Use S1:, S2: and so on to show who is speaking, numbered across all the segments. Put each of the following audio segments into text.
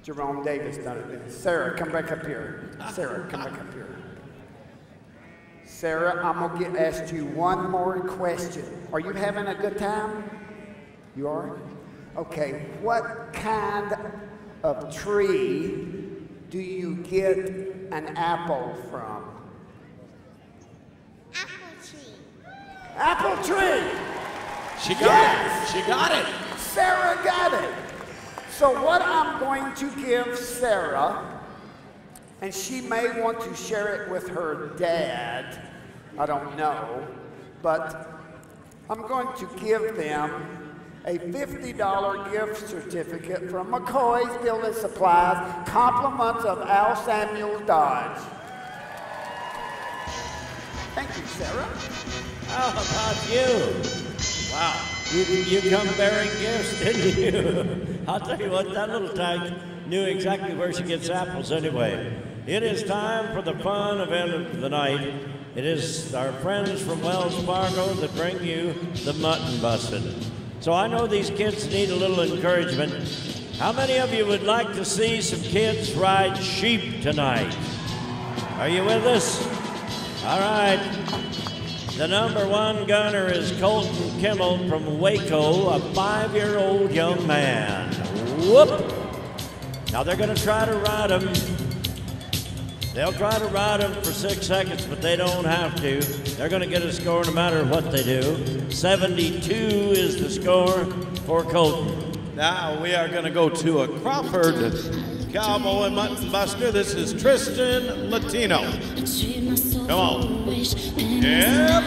S1: Jerome Davis done it. Sarah, come back up here. Sarah, come back up here. Sarah, I'm going to ask you one more question. Are you having a good time? You are? Okay. What kind of tree do you get an apple from?
S2: Apple tree.
S1: Apple tree!
S3: She got it. She got it.
S1: Sarah got it. So what I'm going to give Sarah, and she may want to share it with her dad, I don't know, but I'm going to give them a $50 gift certificate from McCoy's Building Supplies, compliments of Al Samuels Dodge. Thank you, Sarah.
S4: How about you? Wow, you come bearing gifts, didn't you? I'll tell you what, that little tyke knew exactly where she gets apples anyway. It is time for the fun event of the night. It is our friends from Wells Fargo that bring you the Mutton Busting. So I know these kids need a little encouragement. How many of you would like to see some kids ride sheep tonight? Are you with us? All right. The #1 gunner is Colton Kimmel from Waco, a 5-year-old young man. Whoop! Now they're going to try to ride him. They'll try to ride him for 6 seconds, but they don't have to. They're going to get a score no matter what they do. 72 is the score for Colton.
S3: Now we are going to go to a Crawford Cowboy Mutton Buster. This is Tristan Latino. Come on. Yep.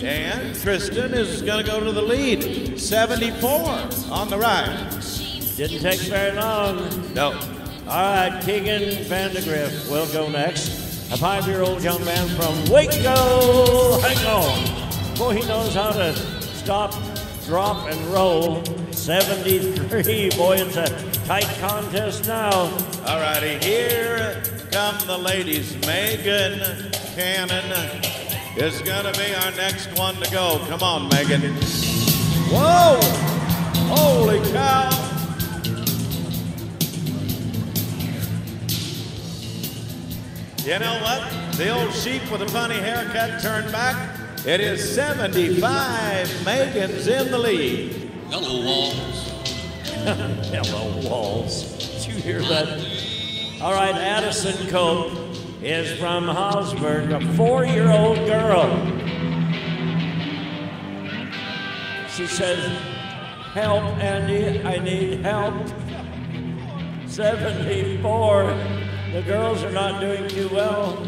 S3: And Tristan is going to go to the lead. 74 on the ride.
S4: Didn't take very long.
S3: No.
S4: All right, Keegan Vandegrift will go next. A 5-year-old young man from Waco. Hang on. Boy, he knows how to stop, drop, and roll. 73. Boy, it's a tight contest now.
S3: All righty, here come the ladies. Megan Cannon is going to be our next one to go. Come on, Megan. Whoa! Holy cow! You know what? The old sheep with a funny haircut turned back. It is 75. Megan's in the lead.
S5: Hello, Walls.
S4: Hello, Walls. Did you hear that? All right, Addison Cope is from Hosburg, a 4-year-old girl. She says, help, Andy, I need help. 74. The girls are not doing too well.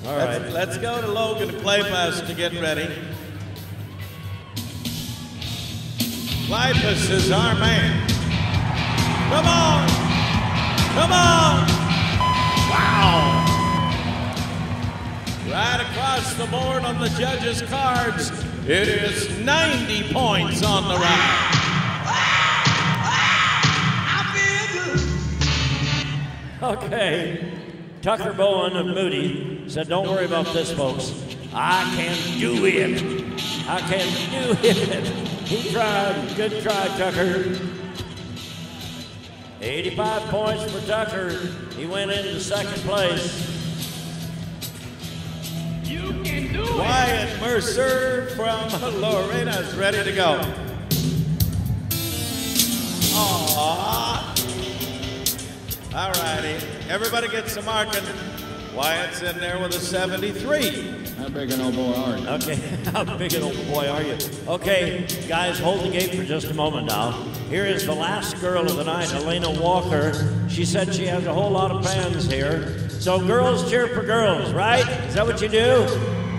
S4: All right.
S3: Let's go to Logan to Claypass to get ready. Claypass is our man. Come on! Come on! Wow! Right across the board on the judges' cards, it is 90 points on the ride.
S4: Okay. Tucker Bowen of Moody said, don't worry about this, folks. I can do it. I can do it. He tried. Good try, Tucker. 85 points for Tucker. He went into second place.
S5: You can do it.
S3: Wyatt Mercer from Lorena is ready to go. Aww. All righty, everybody gets a marking. Wyatt's in there with a 73.
S6: How big an old boy are you?
S4: Okay, how big an old boy are you? Okay, guys, hold the gate for just a moment now. Here is the last girl of the night, Elena Walker. She said she has a whole lot of fans here. So girls cheer for girls, right? Is that what you do?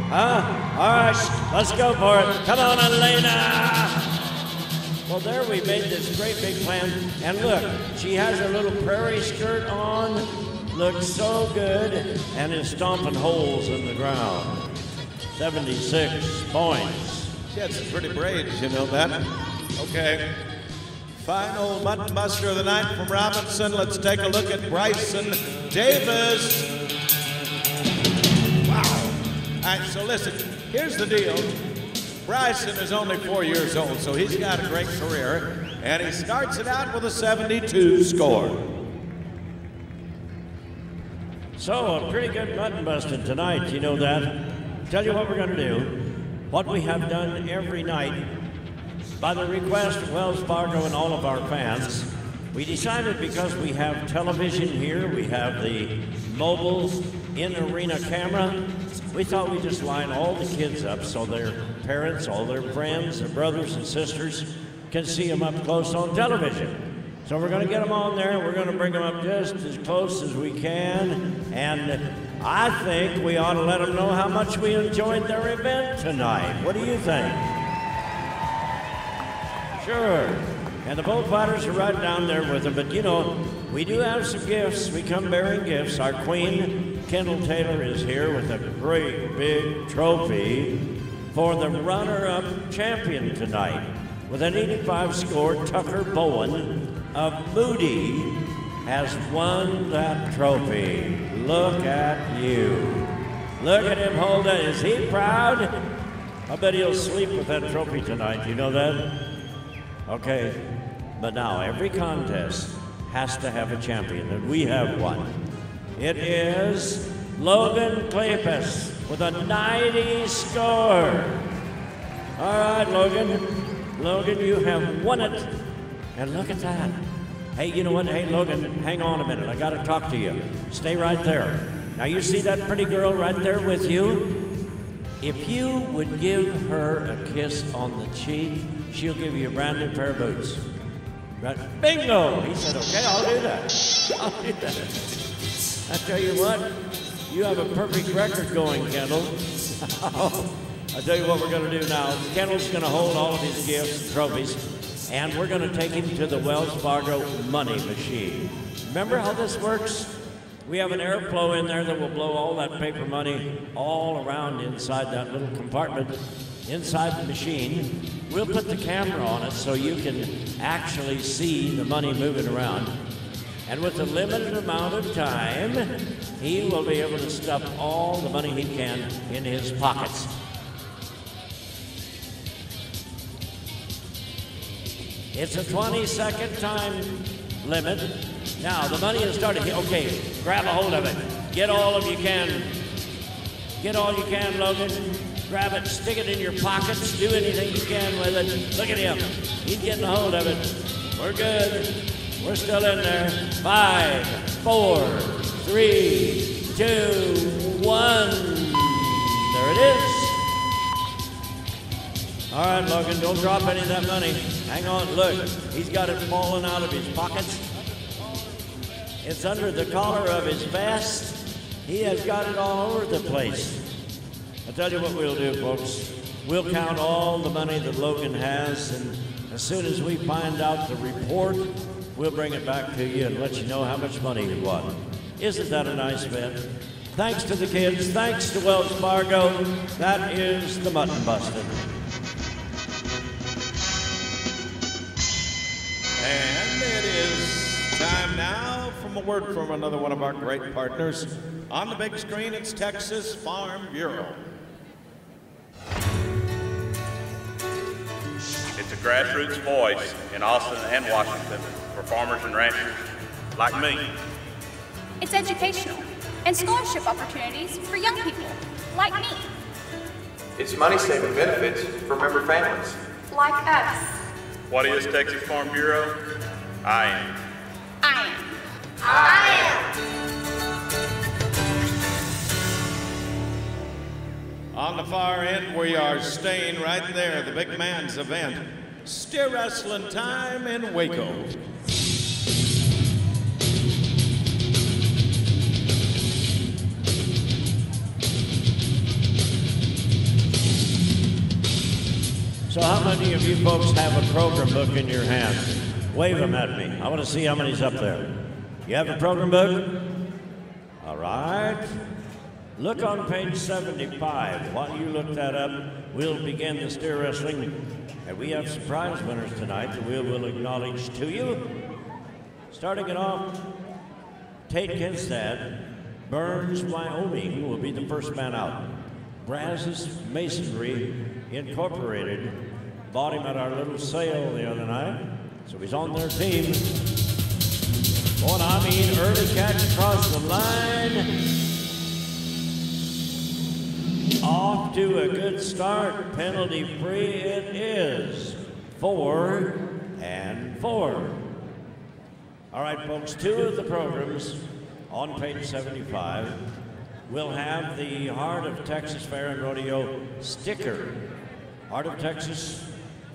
S4: Huh? All right, let's go for it. Come on, Elena! Well, there we made this great big plan. And look, she has her little prairie skirt on. Looks so good. And is stomping holes in the ground. 76 points.
S3: She had some pretty braids, you know that? Okay. Final Mutton Buster of the night from Robinson. Let's take a look at Bryson Davis. Wow. All right, so listen, here's the deal. Bryson is only 4 years old, so he's got a great career. and he starts it out with a 72 score.
S4: So, a pretty good mutton busting tonight, you know that. Tell you what we're going to do. What we have done every night, by the request of Wells Fargo and all of our fans, we decided because we have television here, we have the mobile in-arena camera, we thought we'd just line all the kids up so their parents, all their friends, their brothers and sisters can see them up close on television. So we're going to get them on there. We're going to bring them up just as close as we can. And I think we ought to let them know how much we enjoyed their event tonight. What do you think? Sure. And the bullfighters are right down there with them. But, you know, we do have some gifts. We come bearing gifts. Our queen, Kendall Taylor, is here with a great big trophy for the runner-up champion tonight. With an 85 score, Tucker Bowen of Moody has won that trophy. Look at you. Look at him hold it. Is he proud? I bet he'll sleep with that trophy tonight. You know that? Okay. But now every contest has to have a champion, and we have one. It is Logan Kleypas with a 90 score. All right, Logan. Logan, you have won it. And look at that. Hey, you know what? Hey, Logan, hang on a minute. I got to talk to you. Stay right there. Now, you see that pretty girl right there with you? If you would give her a kiss on the cheek, she'll give you a brand new pair of boots. Right? Bingo! He said, okay, I'll do that. I'll do that. I tell you what, you have a perfect record going, Kendall. I'll tell you what we're going to do now. Kendall's going to hold all of his gifts and trophies, and we're going to take him to the Wells Fargo money machine. Remember how this works? We have an airflow in there that will blow all that paper money all around inside that little compartment inside the machine. We'll put the camera on it so you can actually see the money moving around. And with a limited amount of time, he will be able to stuff all the money he can in his pockets. It's a 20-second time limit. Now, the money has started. Okay, grab a hold of it. Get all of you can. Get all you can, Logan. Grab it, stick it in your pockets, do anything you can with it. Look at him. He's getting a hold of it. We're good. We're still in there. 5, 4, 3, 2, 1. There it is. All right, Logan, don't drop any of that money. Hang on, look, he's got it falling out of his pockets. It's under the collar of his vest. He has got it all over the place. I'll tell you what we'll do, folks. We'll count all the money that Logan has, and as soon as we find out the report, we'll bring it back to you and let you know how much money he won. Isn't that a nice event? Thanks to the kids, thanks to Wells Fargo. That is the Mutton Busting.
S3: And it is time now from a word from another one of our great partners. On the big screen, it's Texas Farm Bureau.
S2: It's a grassroots voice in Austin and Washington for farmers and ranchers like me.
S6: It's educational and scholarship opportunities for young people like me.
S7: It's money-saving benefits for member families
S6: like us.
S2: What is Texas Farm Bureau? I am.
S6: I am. I am.
S3: On the far end, we are staying right there, the big man's event. Steer wrestling time in Waco.
S4: So how many of you folks have a program book in your hand? Wave them at me. I want to see how many's up there. You have a program book? All right. Look on page 75. While you look that up, we'll begin the steer wrestling. And we have some prize winners tonight that we will acknowledge to you. Starting it off, Tate Kinstad, Burns, Wyoming, will be the first man out. Brazos Masonry Incorporated bought him at our little sale the other night. So he's on their team. Early catch across the line. Off to a good start, penalty free it is. 4 and 4. All right, folks, 2 of the programs on page 75 will have the Heart of Texas Fair and Rodeo sticker. Heart of Texas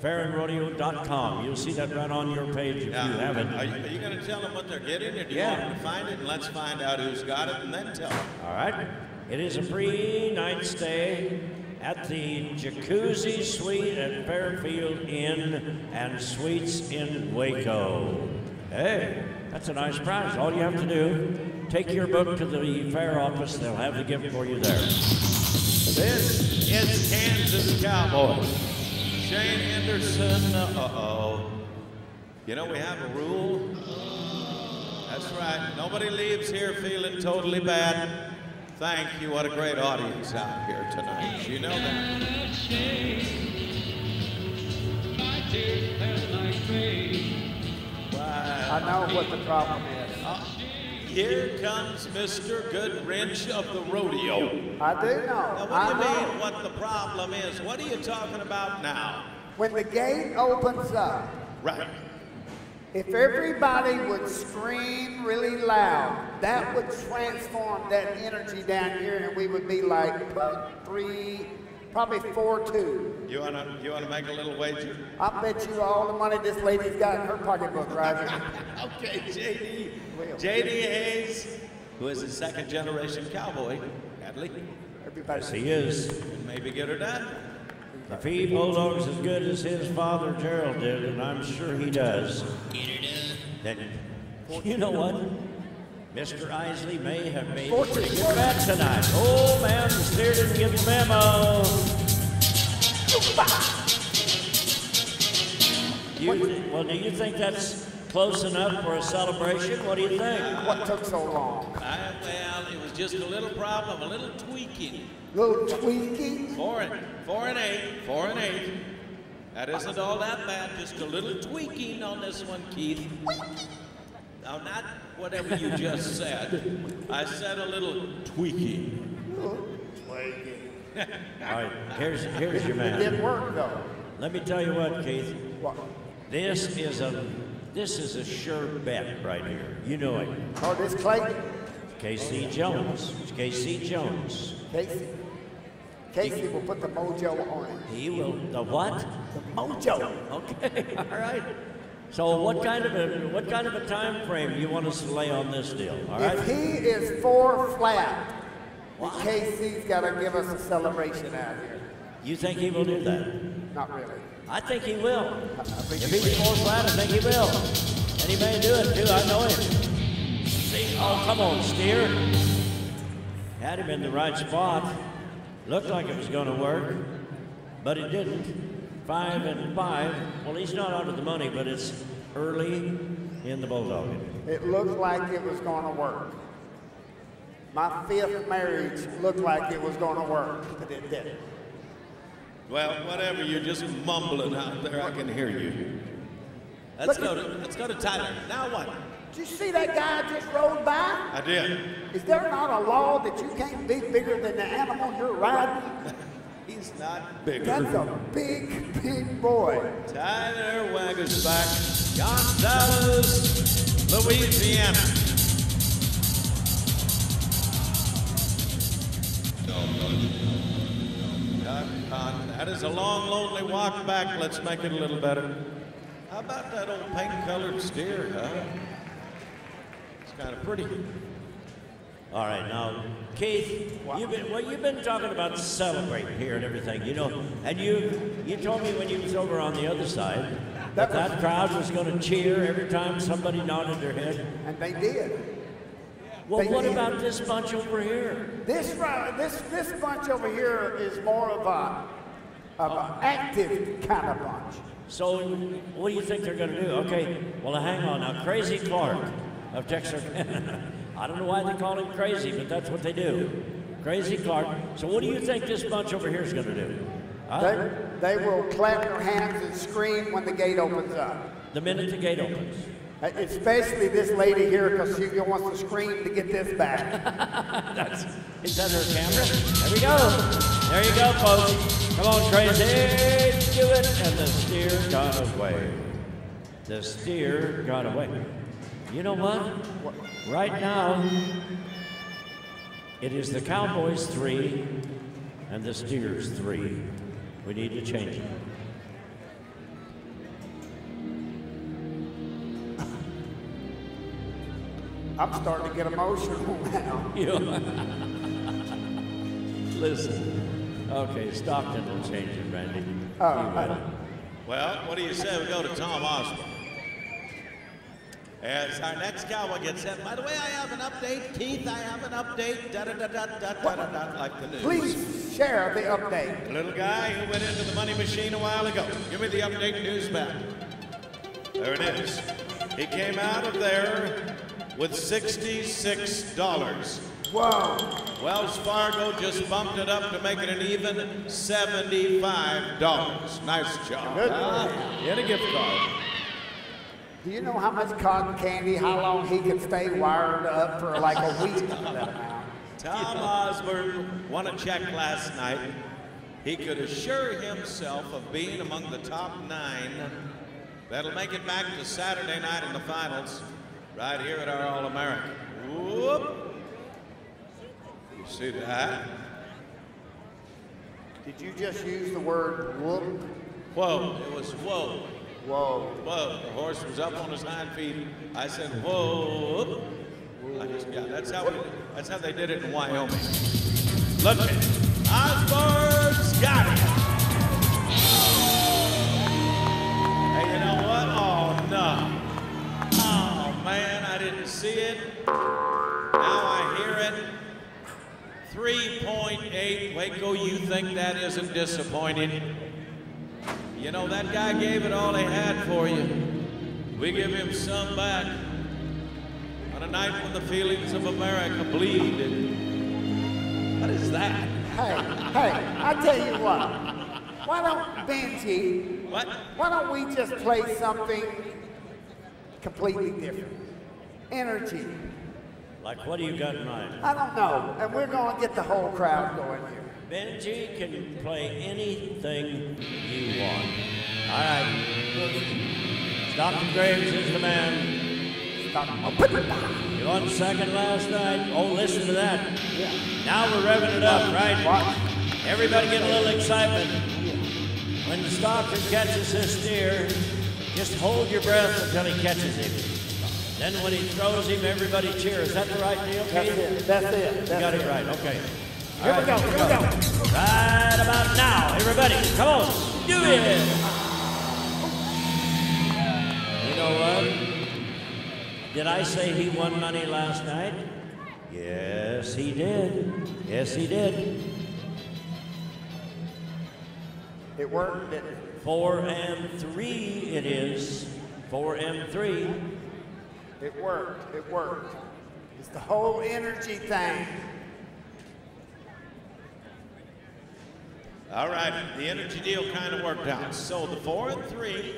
S4: fairandrodeo.com. You'll see that right on your page if you haven't.
S3: Are you going to tell them what they're getting, or do you want them to find it? And let's find out who's got it and then tell them.
S4: All right. It is a free night stay at the Jacuzzi Suite at Fairfield Inn and Suites in Waco. Hey, that's a nice prize. All you have to do, take your book to the fair office. They'll have the gift for you there.
S3: This is Kansas Cowboy. Shane Henderson, You know, we have a rule. That's right. Nobody leaves here feeling totally bad. Thank you. What a great audience out here tonight. You know that.
S1: I know what the problem is.
S3: Here comes Mr. Goodwrench of the rodeo.
S1: I do know.
S3: Now, what do you mean what the problem is? What are you talking about now?
S1: When the gate opens up,
S3: Right.
S1: if everybody would scream really loud, that would transform that energy down here, and we would be like 3, probably 4-2.
S3: You wanna make a little wager?
S1: I bet you all the money this lady's got in her pocketbook, Roger.
S3: Okay, J.D. Hayes, who is a second-generation cowboy, Hadley.
S1: Everybody.
S4: Yes, he is.
S3: And maybe get her done.
S4: If he bulldogs as good as his father Gerald did, and I'm sure he does, then you know what? Mr. Isley may have made a pretty good bet tonight. Oh man, the steer didn't get the memo. Do you think that's close enough for a celebration? What do you think?
S1: What took so long?
S3: Well, it was just a little problem, a little tweaking.
S1: Little tweaking?
S3: 4 and 8. That isn't all that bad, just a little tweaking on this one, Keith. Now, not whatever you just said. I said a little tweaking.
S4: All right, here's your
S1: It
S4: man.
S1: didn't work though.
S4: Let me tell you what, Keith.
S1: What?
S4: This is a sure bet right here. You know it.
S1: Oh, this Clayton?
S4: K.C. Jones. K.C. Jones.
S1: Casey. Casey will put the mojo on it.
S4: He will. The what?
S1: The mojo.
S4: Okay. All right. So what kind of a time frame do you want us to lay on this deal? All right.
S1: If he is 4 flat, then KC's got to give us a celebration out here.
S4: You think he will do that?
S1: Not really.
S4: I think he will.
S1: I think
S4: If he's 4 flat, I think he will. And he may do it too. I know him. See? Oh, come on, steer. Had him in the right spot. Looked like it was going to work, but it didn't. 5 and 5. Well, he's not out of the money, but it's early in the bulldog.
S1: It looked like it was going to work. My 5th marriage looked like it was going to work, but it didn't.
S3: Well, whatever, you're just mumbling out there. I can hear you. Let's go to Tyler. Now what?
S1: Did you see that guy just rode by?
S3: I did.
S1: Is there not a law that you can't be bigger than the animal you're riding?
S3: He's not bigger.
S1: That's a big, big boy.
S3: Tyler Waggersback, Gonzales, Louisiana. That is a long, lonely walk back. Let's make it a little better. How about that old paint-colored steer, huh? It's kind of pretty.
S4: All right, now, Keith, you've been talking about celebrating here and everything, you know, and you told me when you was over on the other side that crowd was going to cheer every time somebody nodded their head.
S1: And they did.
S4: Well,
S1: They
S4: what
S1: did.
S4: about this bunch over here?
S1: This bunch over here is more of an active kind of bunch.
S4: So, what do you think they're going to do? Okay, well, hang on now. Crazy Clark of Texarkana. I don't know why they call him crazy, but that's what they do. Crazy Clark. So, what do you think this bunch over here is going to do? Huh?
S1: They will clap their hands and scream when the gate opens up.
S4: the minute the gate opens.
S1: Especially this lady here, because she wants to scream to get this back.
S4: Is that her camera? There we go. There you go, folks. Come on, Crazy. Do it. And the steer got away. The steer got away. You know what? Right now, it is the Cowboys 3 and the Steers 3. We need to change it.
S1: I'm starting to get emotional now.
S4: Listen. Okay, Stockton will change it, Randy.
S3: Well, what do you say we go to Tom Osborne? As our next cowboy gets set. By the way, I have an update. Keith, I have an update. Da-da-da-da-da-da-da-da, like the news.
S1: Please share the update.
S3: The little guy who went into the money machine a while ago. Give me the update news back. There it is. He came out of there with $66.
S1: Whoa.
S3: Wells Fargo just bumped it up to make it an even $75. Nice job.
S1: Good.
S3: Get a gift card.
S1: Do you know how much cotton candy, how long he can stay wired up for like a week?
S3: Tom Osborne won a check last night. He could assure himself of being among the top 9 that'll make it back to Saturday night in the finals right here at our All-American. Whoop. You see that?
S1: Did you just use the word whoop?
S3: Whoa. It was whoa.
S1: Whoa.
S3: Whoa. The horse was up on his hind feet. I said, whoa. That's how they did it in Wyoming. Look at it. Osborne's got it. Hey, you know what? Oh, no. Oh, man, I didn't see it. Now I hear it. 3.8. Waco, you think that isn't disappointing? You know, that guy gave it all he had for you. We give him some back on a night when the feelings of America bleed. What is that?
S1: Hey, I tell you what. Why don't, Benji, why don't we just play something completely different? Energy.
S4: Like, what do you got in mind?
S1: I don't know. And we're going to get the whole crowd going here.
S4: Benji can play anything you want. All right. Stockton Graves is the man. You won second last night. Oh, listen to that.
S1: Yeah.
S4: Now we're revving it up, right? Everybody get a little excitement. When Stockton catches his steer, just hold your breath until he catches him. Then when he throws him, everybody cheers. Is that the right deal, Keith?
S1: That's it.
S4: You got it right. Okay.
S1: Here we go.
S4: Right about now, everybody, come on, do it! You know what? Did I say he won money last night? Yes, he did. Yes, he did.
S1: It worked, didn't it?
S4: 4 and 3 it is. 4 and 3.
S1: It worked. It worked. It's the whole energy thing.
S3: All right, the energy deal kind of worked out. So the 4 and 3.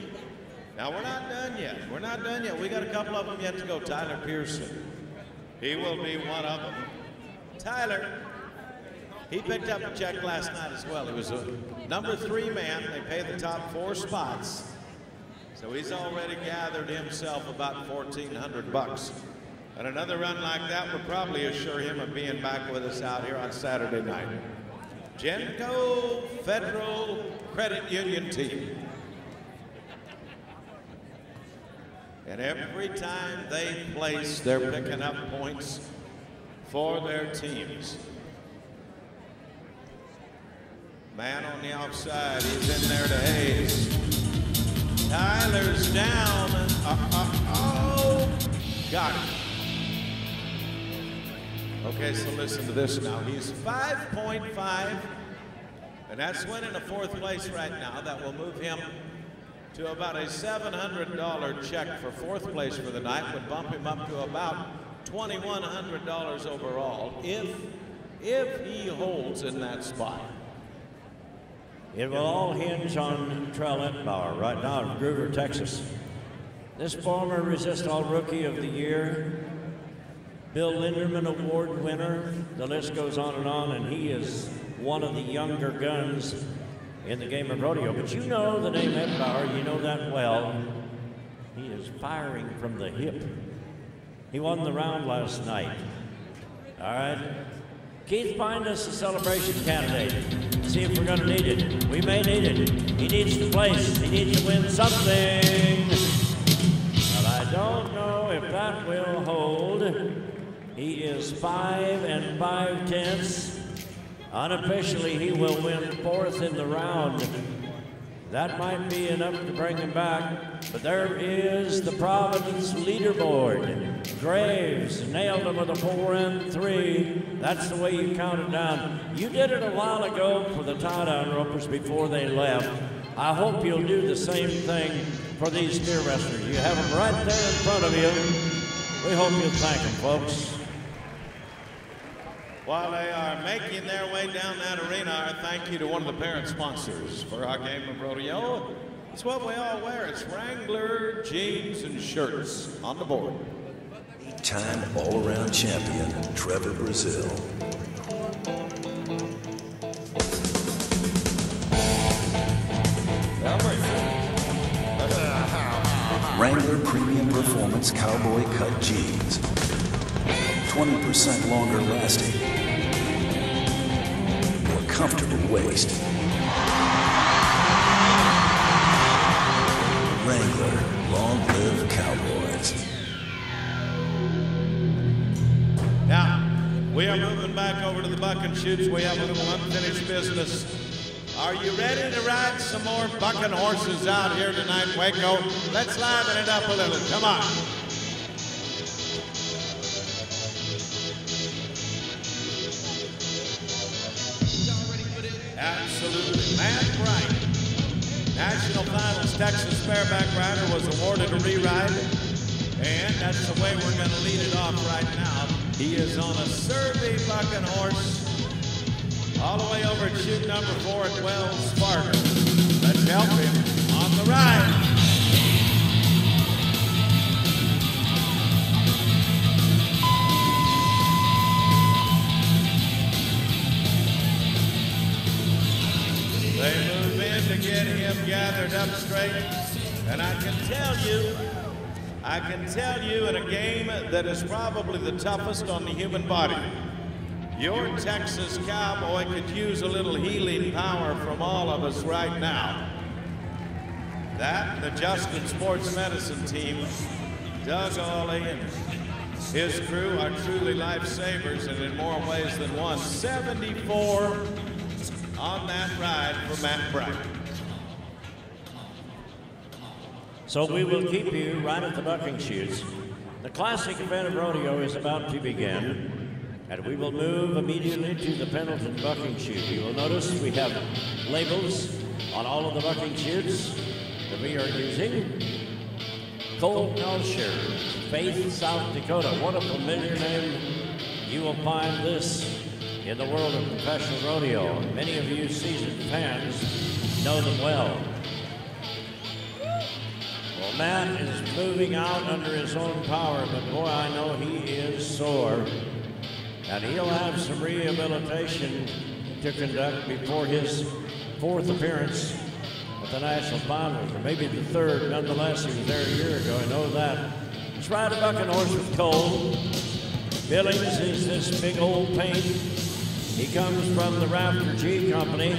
S3: Now we're not done yet. We're not done yet. We got a couple of them yet to go. Tyler Pearson. He will be one of them. Tyler, he picked up a check last night as well. He was a number 3 man. They pay the top 4 spots. So he's already gathered himself about $1,400. And another run like that would probably assure him of being back with us out here on Saturday night. Genco Federal Credit Union team. And every time they place, they're picking up points for their teams. Man on the outside, he's in there to haze. Tyler's down. Oh, got it. Okay, so listen to this now. He's 5.5, and that's winning a 4th place right now. That will move him to about a $700 check for 4th place for the night. Would bump him up to about $2,100 overall if he holds in that spot.
S4: It will all hinge on Trell Entbauer right now in Groover, Texas. This former Resist All Rookie of the Year, Bill Linderman Award winner, the list goes on, and he is one of the younger guns in the game of rodeo. But you know the name Ed Bauer, you know that well. He is firing from the hip. He won the round last night. All right. Keith, find us a celebration candidate. See if we're going to need it. We may need it. He needs to place. He needs to win something. But I don't know if that will hold. He is 5 5/10. Unofficially, he will win 4th in the round. That might be enough to bring him back. But there is the Providence leaderboard. Graves nailed him with a 4 3. That's the way you count it down. You did it a while ago for the tie-down ropers before they left. I hope you'll do the same thing for these steer wrestlers. You have them right there in front of you. We hope you'll thank them, folks.
S3: While they are making their way down that arena, our thank you to one of the parent sponsors for our game of rodeo. It's what we all wear. It's Wrangler jeans and shirts on the board.
S8: 8-time all-around champion, Trevor Brazil. Wrangler Premium Performance Cowboy Cut Jeans. 20% longer lasting. More comfortable waist. Wrangler, long live Cowboys.
S3: Now, we are moving back over to the buck and shoots. We have a little unfinished business. Are you ready to ride some more bucking horses out here tonight, Waco? Let's liven it up a little. Come on. Absolutely. Matt Bright, National Finals Texas Bareback Rider, was awarded a re-ride. And that's the way we're going to lead it off right now. He is on a Survey bucking horse all the way over at chute number 4 at Wells Fargo. Let's help him on the ride. They move in to get him gathered up straight. And I can tell you in a game that is probably the toughest on the human body, your Texas Cowboy could use a little healing power from all of us right now. That and the Justin Sports Medicine team, Doug Ollie and his crew are truly lifesavers, and in more ways than one. 74 on that ride for Matt Bright.
S4: So we will keep you right at the bucking chutes. The classic event of rodeo is about to begin, and we will move immediately to the Pendleton bucking chute. You will notice we have labels on all of the bucking chutes that we are using. Cole Melcher, Faith, South Dakota. What a familiar name. You will find this in the world of professional rodeo. Many of you seasoned fans know them well. Well, Matt is moving out under his own power, but boy, I know he is sore. And he'll have some rehabilitation to conduct before his 4th appearance at the National Finals, or maybe the 3rd. Nonetheless, he was there a year ago, I know that. Let's ride a bucking horse with Cole. Billings is this big old paint. He comes from the Raptor G Company,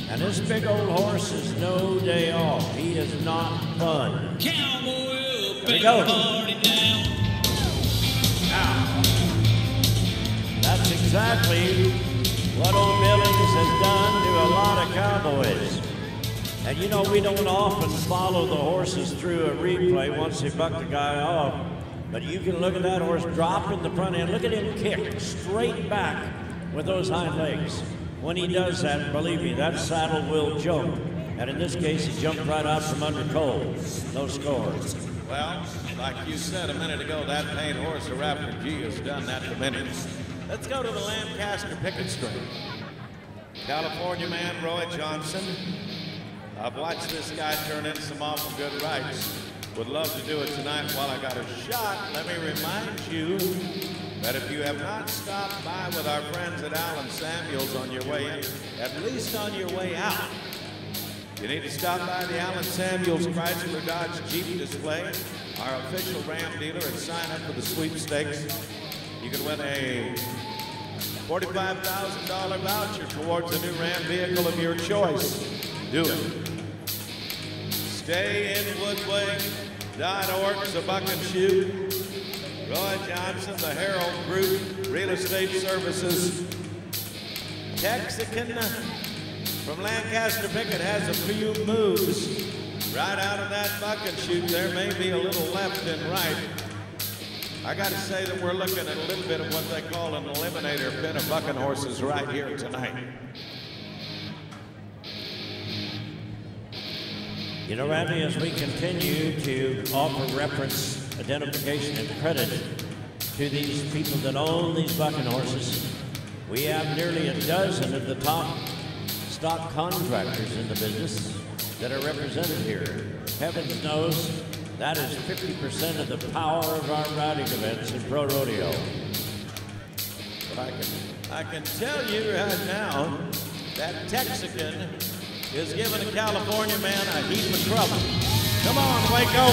S4: and this big old horse is no day off. He is not fun.
S5: Cowboy,
S4: There we go.
S3: Now,
S4: That's exactly what old Billings has done to a lot of cowboys. And you know, we don't often follow the horses through a replay once they buck the guy off. But you can look at that horse drop in the front end. Look at him kick straight back with those hind legs. When he does that, believe me, that saddle will jump. And in this case, he jumped right out from under Cole. No score.
S3: well, like you said a minute ago, that paint horse, the Raptor G, has done that for minutes. Let's go to the Lancaster picket string. California man Roy Johnson. I've watched this guy turn in some awful good rights. would love to do it tonight while I got a shot. Let me remind you that if you have not stopped by with our friends at Allen Samuels on your way in, at least on your way out, you need to stop by the Allen Samuels Chrysler Dodge Jeep display, our official Ram dealer, and sign up for the sweepstakes. You can win a $45,000 voucher towards a new Ram vehicle of your choice. Do it. Stay in Woodway.org, the Buck and Shoot. Roy Johnson, the Herald Group, Real Estate Services. Texican from Lancaster Pickett has a few moves. Right out of that Buck and Shoot, there may be a little left and right. I got to say that we're looking at a little bit of what they call an eliminator pin of bucking horses right here tonight.
S4: You know, Randy, as we continue to offer reference, identification, and credit to these people that own these bucking horses, we have nearly a dozen of the top stock contractors in the business that are represented here. Heavens knows that is 50% of the power of our riding events in Pro Rodeo.
S3: But I can tell you right now that Texican is giving a California man a heap of trouble. Come on, Waco.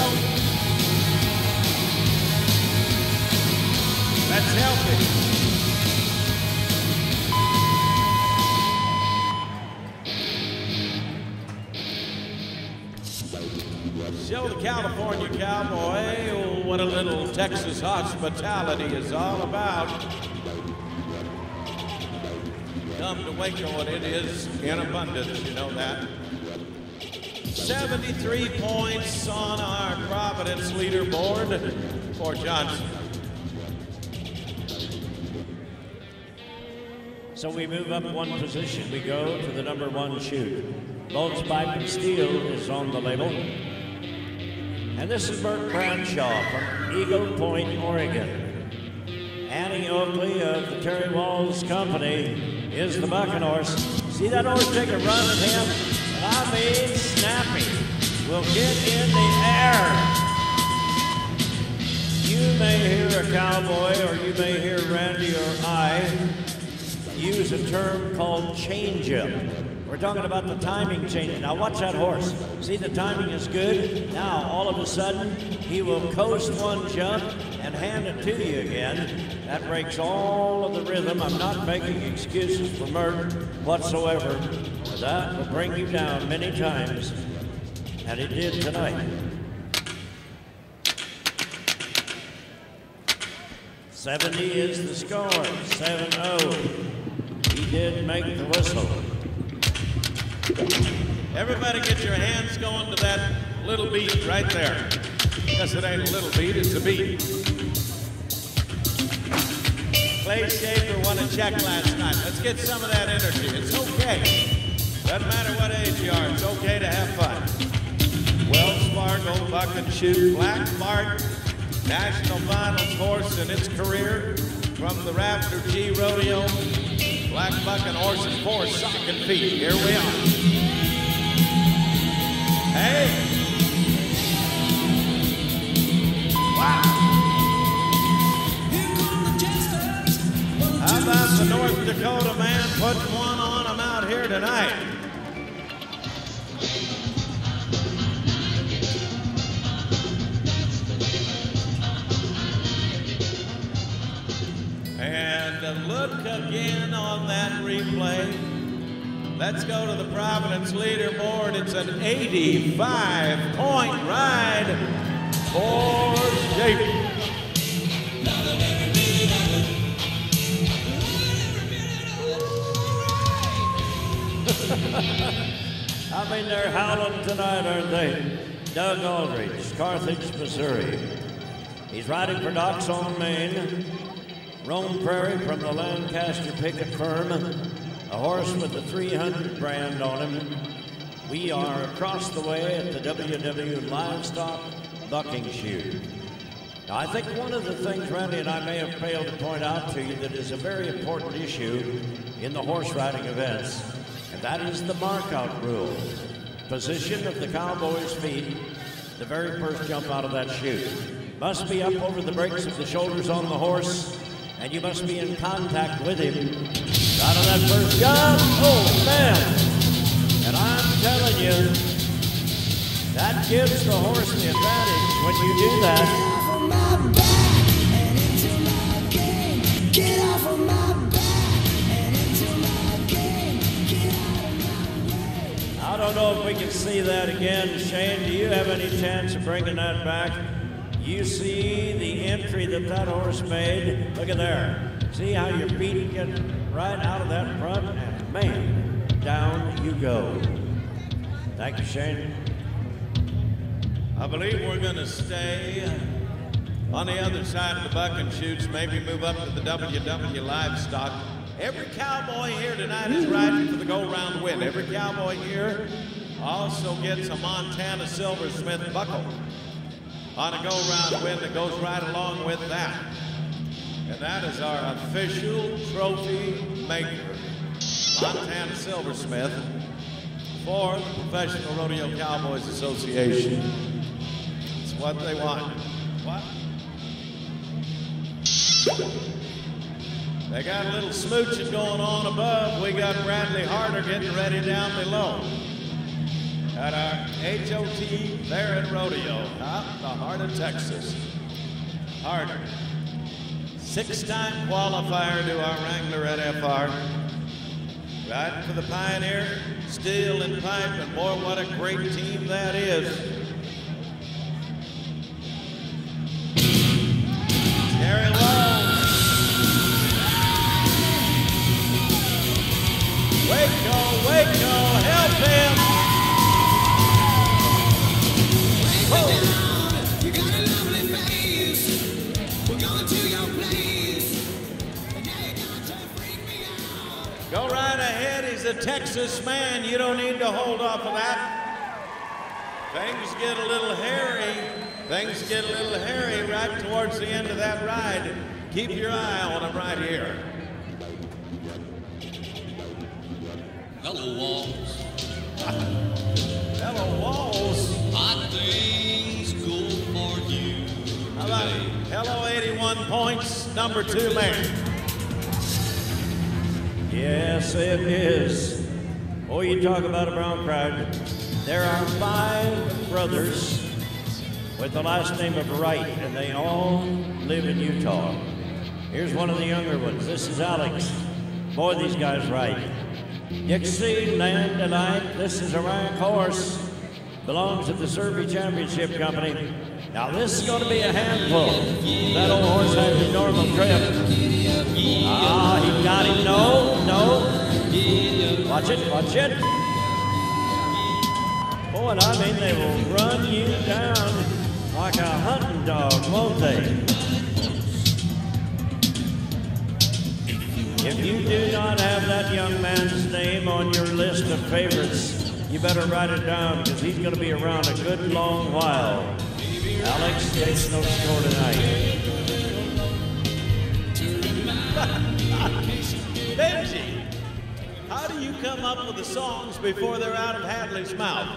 S3: That's healthy. Show the California cowboy what a little Texas hospitality is all about. Come to Waco, and it is in abundance, you know that. 73 points on our Providence leaderboard for Johnson.
S4: So we move up one position. We go to the number 1 chute. Bones, Pipe, and Steel is on the label. And this is Bert Bradshaw from Eagle Point, Oregon. Annie Oakley of the Terry Walls Company is the bucking horse. See that horse take a run at him? And I mean snappy. Will get in the air. You may hear a cowboy, or you may hear Randy or I use a term called change-up. We're talking about the timing change. Now watch that horse. See, the timing is good. Now all of a sudden he will coast one jump and hand it to you again. That breaks all of the rhythm. I'm not making excuses for Mert whatsoever. But that will bring you down many times. And it did tonight. 70 is the score. 7-0. He did make the whistle.
S3: Everybody get your hands going to that little beat right there. Yes, it ain't a little beat, it's a beat. Clay Schaefer won a check last night. Let's get some of that energy. It's okay. Doesn't matter what age you are, it's okay to have fun. Wells Fargo, Buck and Shoot, Black Bart, National Finals horse in its career from the Raptor G Rodeo. Black Bucking horses, 4 socking feet. Here we are. Hey! Wow! How about the North Dakota man putting one on them out here tonight? And look again on that replay. Let's go to the Providence leaderboard. It's an 85-point ride for Schaefer.
S4: I mean, they're howling tonight, aren't they? Doug Aldridge, Carthage, Missouri. He's riding for Docks on Maine. Rome Prairie from the Lancaster Pickett firm. A horse with the 300 brand on him. We are across the way at the WW Livestock Bucking Shoot. Now, I think one of the things Randy and I may have failed to point out to you that is a very important issue in the horse riding events, and that is the markout rule. Position of the cowboy's feet the very first jump out of that chute. Must be up over the brakes of the shoulders on the horse, and you must be in contact with him. Out of that first jump, oh man! And I'm telling you, that gives the horse the advantage when you do that.
S9: Get off of my back and into my game. Get out of my way.
S4: I don't know if we can see that again. Shane, do you have any chance of bringing that back? You see the entry that horse made. Look at there. See how your feet get right out of that front, and man, down you go. Thank you, Shane.
S3: I believe we're going to stay on the other side of the bucking chutes, maybe move up to the WW Livestock. Every cowboy here tonight is riding for the go-round win. Every cowboy here also gets a Montana Silversmith buckle on a go-round win that goes right along with that. And that is our official trophy maker, Montana Silversmith, for the Professional Rodeo Cowboys Association. It's what they want. What? They got a little smooching going on above. We got Bradley Harder getting ready down below at our HOT there at Rodeo, out in the heart of Texas. Harder, 6-time qualifier to our Wrangler at FR. Riding for the Pioneer, Steel and Pipe, and boy, what a great team that is. Terry Walls. Waco, help him.
S9: You got a lovely face. We're going to your place. And now you're going to freak me out.
S3: Go right ahead. He's a Texas man. You don't need to hold off of that. Things get a little hairy. Things get a little hairy right towards the end of that ride. Keep your eye on him right here.
S5: Hello, Walls.
S3: Hello, Walls.
S5: Hot things go for you.
S3: How about hello, 81 points, number 2 man.
S4: Yes, it is. Oh, you talk about a brown crowd. There are 5 brothers with the last name of Wright, and they all live in Utah. Here's one of the younger ones. This is Alex. Boy, these guys ride. Dixieland Delight. This is a rank horse. Belongs to the Survey Championship Company. Now this is going to be a handful. That old horse has a normal trip. Ah, he got him. No. Watch it. Boy, I mean, they will run you down like a hunting dog, won't they? If you do not have that young man's name on your list of favorites, you better write it down, because he's going to be around a good long while. Alex takes no score tonight.
S3: Benji, how do you come up with the songs before they're out of Hadley's mouth?